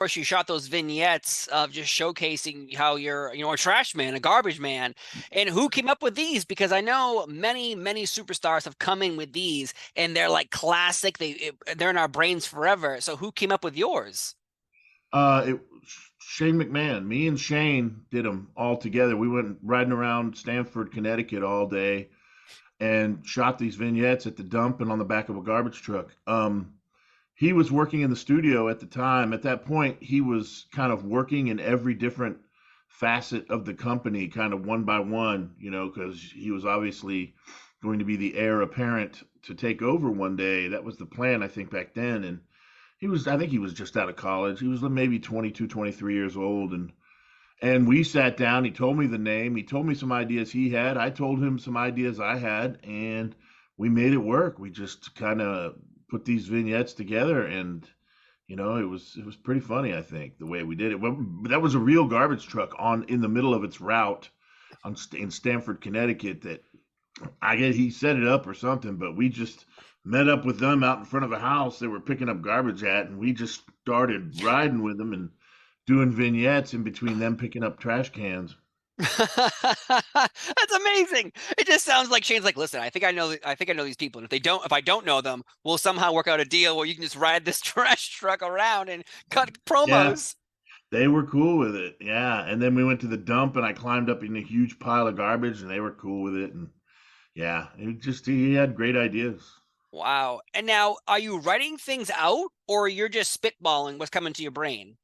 course, you shot those vignettes of just showcasing how you're, a trash man, a garbage man. And who came up with these? Because I know many, many superstars have come in with these, and they're like classic. They're in our brains forever. So who came up with yours? It Shane McMahon. Me and Shane did them all together. We went riding around Stamford, Connecticut all day and shot these vignettes at the dump and on the back of a garbage truck. He was working in the studio at the time. At that point, he was kind of working in every different facet of the company, kind of one by one, because he was obviously going to be the heir apparent to take over one day. That was the plan, I think, back then. And I think he was just out of college. He was maybe 22, 23 years old. And we sat down. He told me the name. He told me some ideas he had. I told him some ideas I had, and we made it work. We just kind of put these vignettes together, and it was pretty funny. I think the way we did it. Well, that was a real garbage truck on in the middle of its route in Stamford, Connecticut. That I guess he set it up or something, but we just met up with them out in front of a house they were picking up garbage at, and we just started riding with them and doing vignettes in between them picking up trash cans. That's amazing. It just sounds like Shane's like, listen, I think I know these people. And if I don't know them, we'll somehow work out a deal where you can just ride this trash truck around and cut Yeah, promos. they were cool with it. Yeah, and then we went to the dump, and I climbed up in a huge pile of garbage, and they were cool with it. And yeah, he had great ideas. Wow. And now, are you writing things out or you're just spitballing what's coming to your brain?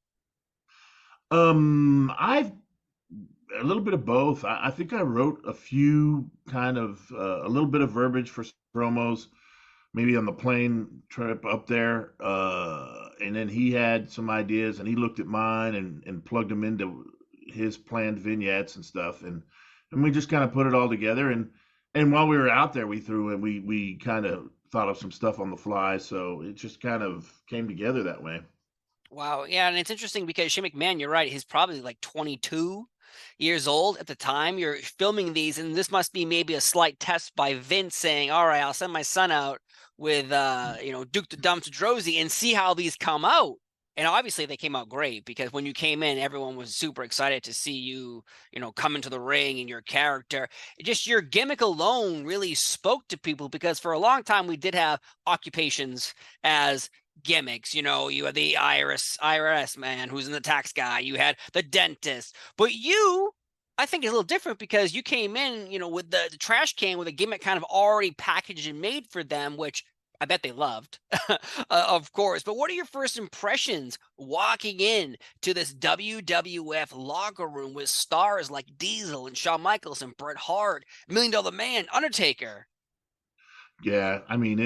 I've a little bit of both. I think I wrote a few kind of a little bit of verbiage for promos, maybe on the plane trip up there. And then he had some ideas, and he looked at mine and plugged them into his planned vignettes and stuff, and we just kind of put it all together. And while we were out there, we kind of thought of some stuff on the fly, so it just kind of came together that way. Wow. Yeah. And it's interesting because Shane McMahon, you're right. He's probably like 22 years old at the time you're filming these. And this must be maybe a slight test by Vince saying, all right, I'll send my son out with, Duke the Dumps Droese and see how these come out. And obviously they came out great because when you came in, everyone was super excited to see you, come into the ring and your character. Just your gimmick alone really spoke to people because for a long time we did have occupations as gimmicks. You had the IRS man who's in the tax guy. You had the dentist, but I think, is a little different because you came in, with the trash can with a gimmick kind of already packaged and made for them, which I bet they loved, of course. But what are your first impressions walking in to this WWF locker room with stars like Diesel and Shawn Michaels and Bret Hart, Million Dollar Man, Undertaker? Yeah, I mean,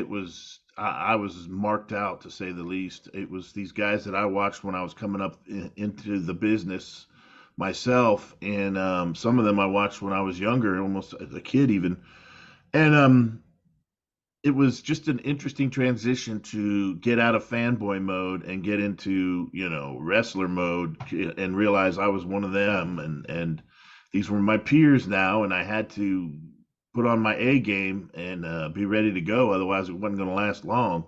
I was marked out to say the least. It was these guys that I watched when I was coming up into the business myself, and some of them I watched when I was younger, almost as a kid even. And it was just an interesting transition to get out of fanboy mode and get into, wrestler mode and realize I was one of them, and these were my peers now, and I had to put on my A game and be ready to go. Otherwise, it wasn't going to last long.